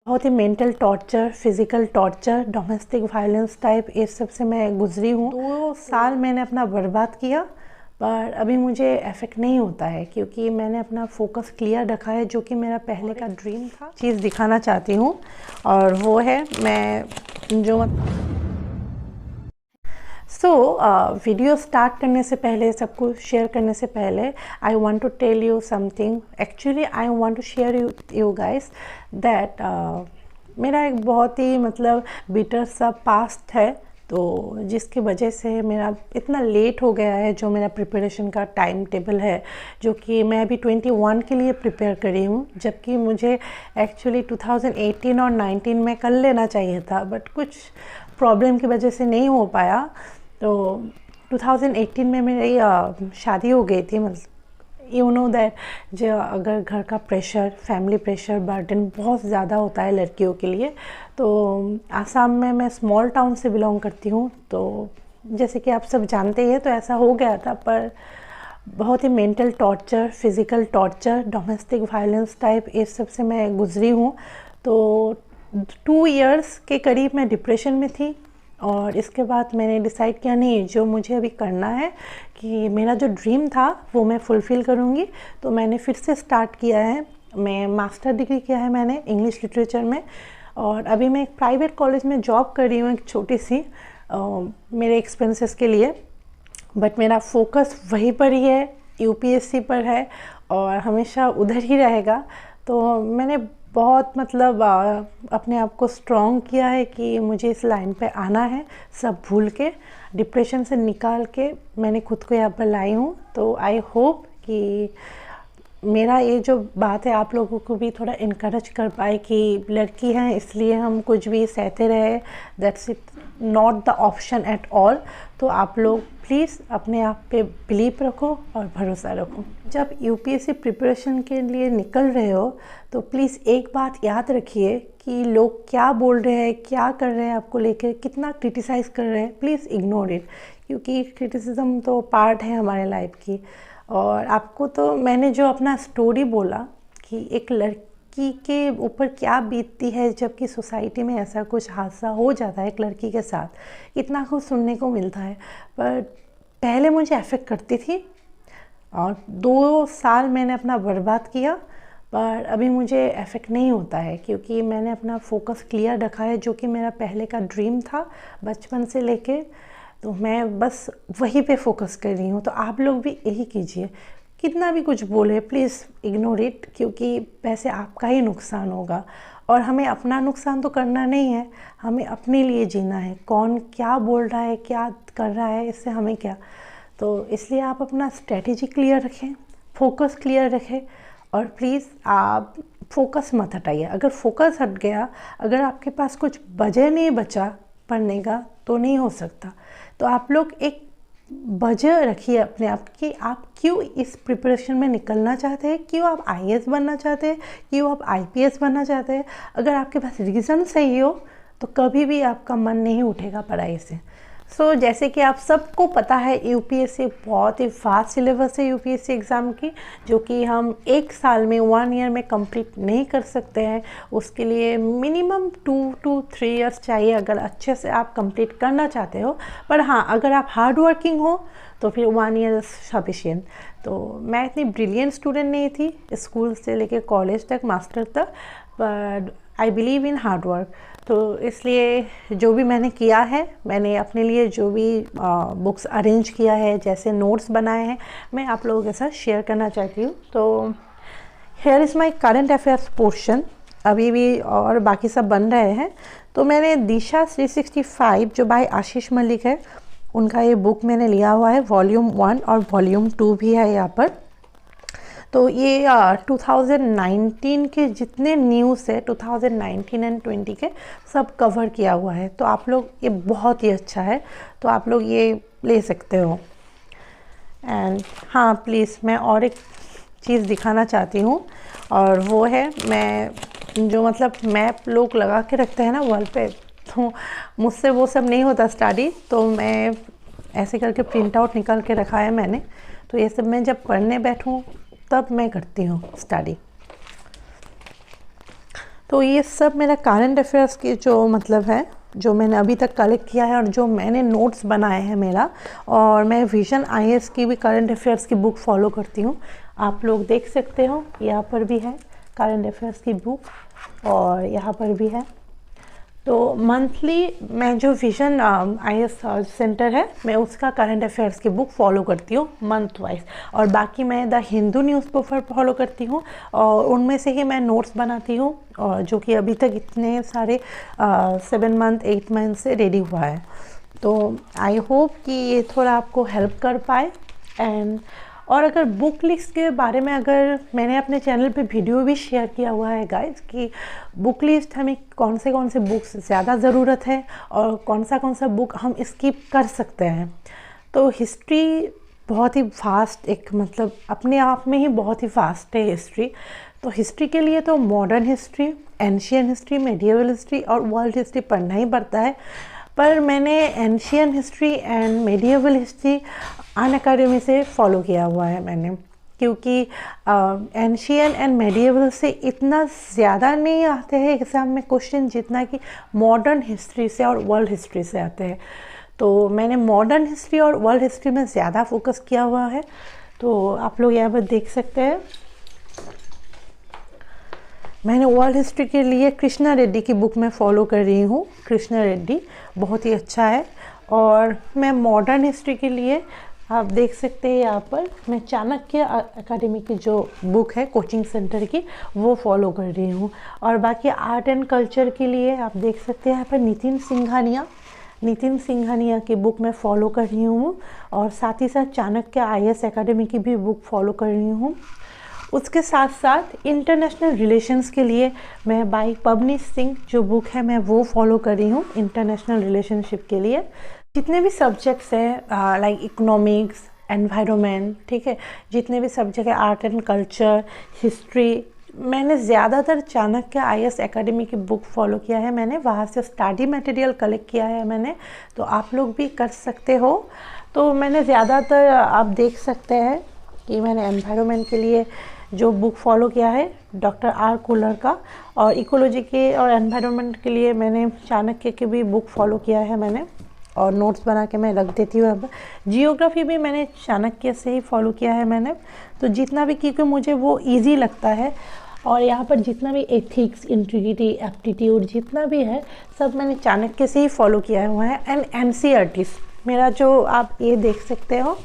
बहुत ही mental torture, physical torture, domestic violence type इस सब से मैं गुजरी हूँ। 2 साल मैंने अपना बर्बाद किया, पर अभी मुझे इफ़ेक्ट नहीं होता है क्योंकि मैंने अपना फोकस क्लियर रखा है, जो कि मेरा पहले का ड्रीम था। चीज़ दिखाना चाहती हूँ और वो है मैं जो वीडियो स्टार्ट करने से पहले, सब कुछ शेयर करने से पहले, I want to tell you something. Actually I want to share you guys that मेरा एक बहुत ही बिटर सा पास्ट है, तो जिसकी वजह से मेरा इतना लेट हो गया है जो मेरा प्रिपरेशन का टाइम टेबल है, जो कि मैं अभी 21 के लिए प्रिपेयर करी हूँ, जबकि मुझे एक्चुअली 2018 और 19 में कर लेना चाहिए था, बट कुछ प्रॉब्लम की वजह से नहीं हो पाया। तो 2018 में मेरी शादी हो गई थी। यू नो दैट जो अगर घर का प्रेशर, फैमिली प्रेशर, बर्डन बहुत ज़्यादा होता है लड़कियों के लिए। तो आसाम में मैं स्मॉल टाउन से बिलोंग करती हूँ, तो जैसे कि आप सब जानते हैं, तो ऐसा हो गया था। पर बहुत ही mental torture, physical torture, domestic violence type इस सब से मैं गुजरी हूँ। तो 2 इयर्स के करीब मैं डिप्रेशन में थी, और इसके बाद मैंने डिसाइड किया नहीं, जो मुझे अभी करना है कि मेरा जो ड्रीम था वो मैं फुलफ़िल करूँगी। तो मैंने फिर से स्टार्ट किया है। मैं मास्टर डिग्री किया है मैंने इंग्लिश लिटरेचर में, और अभी मैं एक प्राइवेट कॉलेज में जॉब कर रही हूँ, एक छोटी सी मेरे एक्सपेंसेस के लिए। बट मेरा फोकस वहीं पर ही है, यूपीएससी पर है, और हमेशा उधर ही रहेगा। तो मैंने बहुत अपने आप को स्ट्रॉन्ग किया है कि मुझे इस लाइन पे आना है, सब भूल के, डिप्रेशन से निकाल के मैंने खुद को यहाँ पर लाई हूँ। तो आई होप कि मेरा ये जो बात है आप लोगों को भी थोड़ा इनकरेज कर पाए कि लड़की हैं इसलिए हम कुछ भी सहते रहे, that's it not the option at all. तो आप लोग प्लीज़ अपने आप पे बिलीव रखो और भरोसा रखो। जब यूपीएससी प्रिपरेशन के लिए निकल रहे हो तो प्लीज़ एक बात याद रखिए कि लोग क्या बोल रहे हैं, क्या कर रहे हैं आपको लेकर, कितना क्रिटिसाइज़ कर रहे हैं, प्लीज़ इग्नोर इट, क्योंकि क्रिटिसिज्म तो पार्ट है हमारे लाइफ की। और आपको तो मैंने जो अपना स्टोरी बोला कि एक लड़की के ऊपर क्या बीतती है जबकि सोसाइटी में ऐसा कुछ हादसा हो जाता है एक लड़की के साथ, इतना कुछ सुनने को मिलता है। पर पहले मुझे अफेक्ट करती थी, और 2 साल मैंने अपना बर्बाद किया, पर अभी मुझे अफेक्ट नहीं होता है क्योंकि मैंने अपना फोकस क्लियर रखा है, जो कि मेरा पहले का ड्रीम था बचपन से लेके। तो मैं बस वहीं पे फोकस कर रही हूँ। तो आप लोग भी यही कीजिए, कितना भी कुछ बोले प्लीज़ इग्नोर इट, क्योंकि वैसे आपका ही नुकसान होगा। और हमें अपना नुकसान तो करना नहीं है, हमें अपने लिए जीना है। कौन क्या बोल रहा है, क्या कर रहा है, इससे हमें क्या। तो इसलिए आप अपना स्ट्रेटेजी क्लियर रखें, फोकस क्लियर रखें, और प्लीज़ आप फोकस मत हटाइए। अगर फोकस हट गया, अगर आपके पास कुछ वजह नहीं बचा पढ़ने का, तो नहीं हो सकता। तो आप लोग एक वजह रखिए अपने आप कि आप क्यों इस प्रिपरेशन में निकलना चाहते हैं, क्यों आप आईएएस बनना चाहते हैं, क्यों आप आईपीएस बनना चाहते हैं। अगर आपके पास रीज़न सही हो तो कभी भी आपका मन नहीं उठेगा पढ़ाई से। जैसे कि आप सबको पता है, यूपीएससी बहुत ही फास्ट सिलेबस है यूपीएससी एग्ज़ाम की, जो कि हम 1 साल में, 1 ईयर में कंप्लीट नहीं कर सकते हैं। उसके लिए मिनिमम 2 to 3 इयर्स चाहिए अगर अच्छे से आप कंप्लीट करना चाहते हो। पर हाँ, अगर आप हार्ड वर्किंग हो तो फिर 1 ईयर सफिशिएंट। तो मैं इतनी ब्रिलियंट स्टूडेंट नहीं थी स्कूल से लेकर कॉलेज तक, मास्टर तक, but I believe in hard work. तो इसलिए जो भी मैंने किया है, मैंने अपने लिए जो भी बुक्स अरेंज किया है, जैसे नोट्स बनाए हैं, मैं आप लोगों के साथ शेयर करना चाहती हूँ। तो here is my current affairs portion, अभी भी और बाकी सब बन रहे हैं। तो मैंने दिशा 365 जो भाई आशीष मलिक है, उनका ये बुक मैंने लिया हुआ है, वॉल्यूम 1 और वॉल्यूम 2 भी है यहाँ पर। तो ये 2019 के जितने न्यूज़ है, 2019 एंड 20 के सब कवर किया हुआ है। तो आप लोग, ये बहुत ही अच्छा है, तो आप लोग ये ले सकते हो। एंड हाँ, प्लीज़ मैं और एक चीज़ दिखाना चाहती हूँ, और वो है मैं जो मैप लोग लगा के रखते हैं ना वॉल पे, तो मुझसे वो सब नहीं होता स्टडी। तो मैं ऐसे करके प्रिंट आउट निकाल के रखा है मैंने। तो ये सब मैं जब पढ़ने बैठूँ तब मैं करती हूँ स्टडी। तो ये सब मेरा करंट अफेयर्स की जो मतलब है, जो मैंने अभी तक कलेक्ट किया है और जो मैंने नोट्स बनाए हैं मेरा। और मैं विजन आईएएस की भी करंट अफेयर्स की बुक फॉलो करती हूँ। आप लोग देख सकते हो, यहाँ पर भी है करंट अफेयर्स की बुक और यहाँ पर भी है। तो मंथली मैं जो विजन आईएएस सेंटर है, मैं उसका करंट अफेयर्स की बुक फॉलो करती हूँ मंथ वाइज। और बाकी मैं द हिंदू न्यूज़पेपर फॉलो करती हूँ और उनमें से ही मैं नोट्स बनाती हूँ, और जो कि अभी तक इतने सारे 7 मंथ 8 मंथ से रेडी हुआ है। तो आई होप कि ये थोड़ा आपको हेल्प कर पाए। एंड और अगर बुक लिस्ट के बारे में, अगर मैंने अपने चैनल पे वीडियो भी शेयर किया हुआ है गाइस, कि बुक लिस्ट हमें कौन से बुक्स ज़्यादा ज़रूरत है और कौन सा बुक हम स्किप कर सकते हैं। तो हिस्ट्री बहुत ही फास्ट, एक मतलब अपने आप में ही बहुत ही फास्ट है हिस्ट्री। तो हिस्ट्री के लिए तो modern history, ancient history, medieval history और वर्ल्ड हिस्ट्री पढ़ना ही पड़ता है। पर मैंने ancient history and medieval history Unacademy से फॉलो किया हुआ है मैंने, क्योंकि एंशियन एंड मेडिएवल से इतना ज़्यादा नहीं आते हैं एग्ज़ाम में क्वेश्चन, जितना कि मॉडर्न हिस्ट्री से और वर्ल्ड हिस्ट्री से आते हैं। तो मैंने मॉडर्न हिस्ट्री और वर्ल्ड हिस्ट्री में ज़्यादा फोकस किया हुआ है। तो आप लोग यहाँ पर देख सकते हैं, मैंने वर्ल्ड हिस्ट्री के लिए कृष्णा रेड्डी की बुक में फ़ॉलो कर रही हूँ। कृष्णा रेड्डी बहुत ही अच्छा है। और मैं मॉडर्न हिस्ट्री के लिए, आप देख सकते हैं यहाँ पर, मैं चाणक्य अकादमी की जो बुक है कोचिंग सेंटर की, वो फॉलो कर रही हूँ। और बाकी आर्ट एंड कल्चर के लिए आप देख सकते हैं यहाँ पर नितिन सिंघानिया की बुक मैं फ़ॉलो कर रही हूँ। और साथ ही साथ चाणक्य आईएएस अकादमी की भी बुक फॉलो कर रही हूँ। उसके साथ साथ इंटरनेशनल रिलेशंस के लिए मैं बाई पवनीश सिंह जो बुक है, मैं वो फॉलो कर रही हूँ इंटरनेशनल रिलेशनशिप के लिए। जितने भी सब्जेक्ट्स हैं लाइक इकोनॉमिक्स, एनवायरनमेंट, ठीक है, जितने भी सब्जेक्ट है, आर्ट एंड कल्चर, हिस्ट्री, मैंने ज़्यादातर चाणक्य आईएएस एकेडमी की बुक फॉलो किया है। मैंने वहाँ से स्टडी मटेरियल कलेक्ट किया है मैंने, तो आप लोग भी कर सकते हो। तो मैंने ज़्यादातर, आप देख सकते हैं कि मैंने एनवायरनमेंट के लिए जो बुक फॉलो किया है डॉक्टर आर कुलर का, और इकोलॉजी के और एनवायरनमेंट के लिए मैंने चाणक्य की भी बुक फॉलो किया है मैंने, और नोट्स बना के मैं रख देती हूँ। अब जियोग्राफी भी मैंने चाणक्य से ही फॉलो किया है मैंने, तो जितना भी, क्योंकि मुझे वो इजी लगता है। और यहाँ पर जितना भी एथिक्स, इंटीग्रिटी, एप्टीट्यूड जितना भी है, सब मैंने चाणक्य से ही फॉलो किया हुआ है। एंड एनसीईआरटीज़ मेरा, जो आप ये देख सकते हो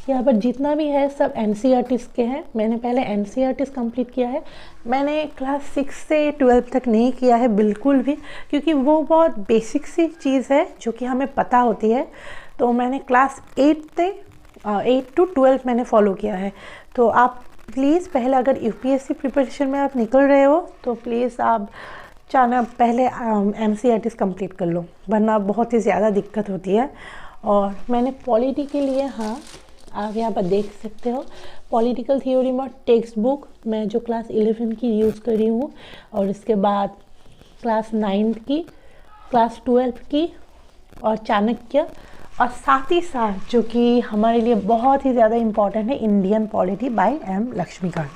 यहाँ पर जितना भी है, सब एनसीईआरटीज़ के हैं। मैंने पहले एनसीईआरटीज़ कंप्लीट किया है। मैंने क्लास 6 से 12 तक नहीं किया है बिल्कुल भी, क्योंकि वो बहुत बेसिक सी चीज़ है जो कि हमें पता होती है। तो मैंने क्लास 8 to 12 मैंने फॉलो किया है। तो आप प्लीज़ पहले, अगर यूपीएससी प्रिपरेशन में आप निकल रहे हो, तो प्लीज़ आप पहले एनसीईआरटीज़ कंप्लीट कर लो, वरना बहुत ही ज़्यादा दिक्कत होती है। और मैंने पॉलिटी के लिए, हाँ आप यहाँ पर देख सकते हो, पॉलिटिकल थ्योरी में टेक्स्ट बुक मैं जो क्लास 11 की यूज़ कर रही हूँ, और इसके बाद क्लास 9 की, क्लास 12 की, और चाणक्य, और साथ ही साथ जो कि हमारे लिए बहुत ही ज़्यादा इम्पॉर्टेंट है, Indian polity by M Laxmikanth.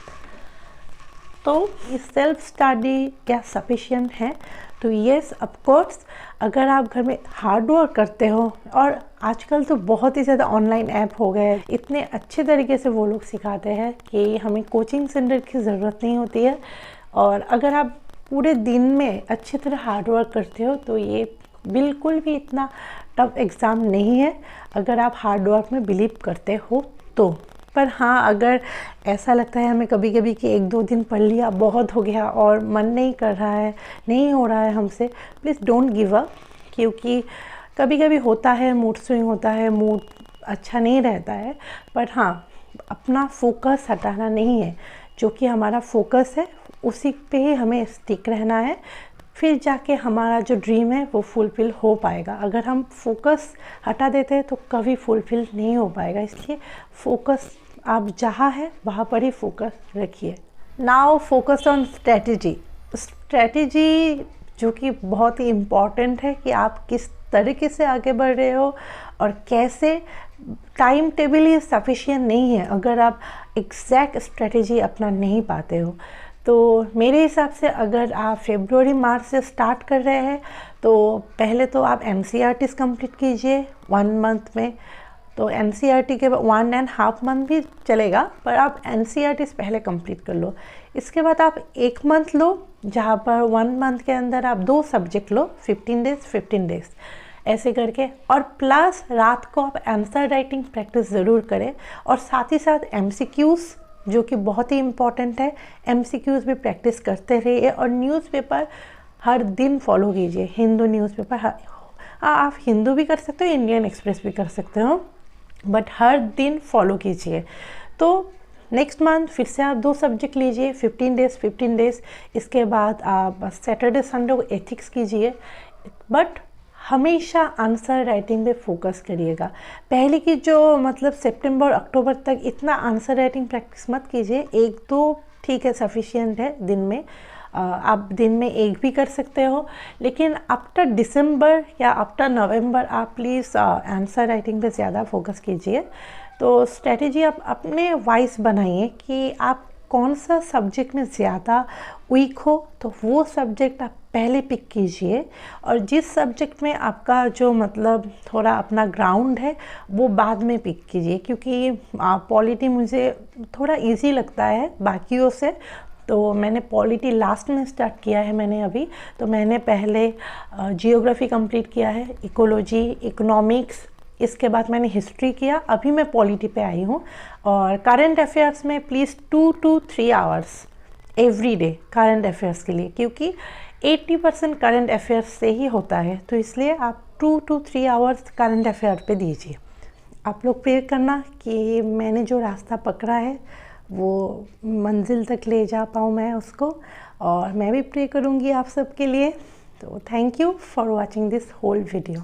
तो इस सेल्फ स्टडी क्या सफिशिएंट है? तो येस, ऑफकोर्स, अगर आप घर में हार्ड वर्क करते हो, और आजकल तो बहुत ही ज़्यादा ऑनलाइन ऐप हो गए, इतने अच्छे तरीके से वो लोग सिखाते हैं कि हमें कोचिंग सेंटर की ज़रूरत नहीं होती है। और अगर आप पूरे दिन में अच्छी तरह हार्ड वर्क करते हो, तो ये बिल्कुल भी इतना टफ एग्ज़ाम नहीं है, अगर आप हार्ड वर्क में बिलीव करते हो तो। पर हाँ, अगर ऐसा लगता है हमें कभी कभी कि 1-2 दिन पढ़ लिया, बहुत हो गया और मन नहीं कर रहा है, नहीं हो रहा है हमसे, प्लीज़ डोंट गिव अप। क्योंकि कभी कभी होता है, मूड स्विंग होता है, मूड अच्छा नहीं रहता है, पर हाँ, अपना फोकस हटाना नहीं है। जो कि हमारा फोकस है उसी पे ही हमें स्टिक रहना है, फिर जाके हमारा जो ड्रीम है वो फुलफ़िल हो पाएगा। अगर हम फोकस हटा देते हैं तो कभी फुलफ़िल नहीं हो पाएगा। इसलिए फोकस आप जहाँ है वहाँ पर ही फोकस रखिए। नाउ फोकस ऑन स्ट्रैटेजी जो कि बहुत ही इम्पॉर्टेंट है कि आप किस तरीके से आगे बढ़ रहे हो और कैसे। टाइम टेबल ही सफिशिएंट नहीं है अगर आप एग्जैक्ट स्ट्रेटेजी अपना नहीं पाते हो। तो मेरे हिसाब से अगर आप फरवरी मार्च से स्टार्ट कर रहे हैं तो पहले तो आप NCERTs कंप्लीट कीजिए 1 मंथ में। तो NCERT के 1.5 मंथ भी चलेगा, पर आप NCERTs पहले कंप्लीट कर लो। इसके बाद आप 1 मंथ लो, जहाँ पर 1 मंथ के अंदर आप 2 सब्जेक्ट लो, 15 डेज ऐसे करके। और प्लस रात को आप आंसर राइटिंग प्रैक्टिस ज़रूर करें, और साथ ही साथ MCQs जो कि बहुत ही इम्पॉर्टेंट है, MCQs भी प्रैक्टिस करते रहिए। और न्यूज़पेपर हर दिन फॉलो कीजिए, हिंदू न्यूज़पेपर। आप हिंदू भी कर सकते हो, इंडियन एक्सप्रेस भी कर सकते हो, बट हर दिन फॉलो कीजिए। तो नेक्स्ट मंथ फिर से आप 2 सब्जेक्ट लीजिए, 15 डेज। इसके बाद आप सैटरडे संडे को एथिक्स कीजिए, बट हमेशा आंसर राइटिंग पे फोकस करिएगा। पहले की जो मतलब सितंबर अक्टूबर तक इतना आंसर राइटिंग प्रैक्टिस मत कीजिए, 1-2 ठीक है, सफिशिएंट है दिन में। आप दिन में 1 भी कर सकते हो, लेकिन आफ्टर दिसंबर या आफ्टर नवंबर आप प्लीज़ आंसर राइटिंग पे ज़्यादा फोकस कीजिए। तो स्ट्रेटेजी आप अपने वाइज बनाइए कि आप कौन सा सब्जेक्ट में ज़्यादा वीक हो, तो वो सब्जेक्ट आप पहले पिक कीजिए। और जिस सब्जेक्ट में आपका जो मतलब थोड़ा अपना ग्राउंड है वो बाद में पिक कीजिए, क्योंकि पॉलिटी मुझे थोड़ा इजी लगता है बाकियों से। तो मैंने पॉलिटी लास्ट में स्टार्ट किया है मैंने अभी। तो मैंने पहले जियोग्राफी कंप्लीट किया है, इकोलॉजी, इकोनॉमिक्स, इसके बाद मैंने हिस्ट्री किया, अभी मैं पॉलिटी पे आई हूँ। और करंट अफेयर्स में please 2 to 3 hours every day current affairs के लिए, क्योंकि 80% करंट अफेयर्स से ही होता है। तो इसलिए आप 2 to 3 आवर्स करंट अफेयर पे दीजिए। आप लोग प्रे करना कि मैंने जो रास्ता पकड़ा है वो मंजिल तक ले जा पाऊँ मैं उसको, और मैं भी प्रे करूँगी आप सबके लिए। तो thank you for watching this whole video.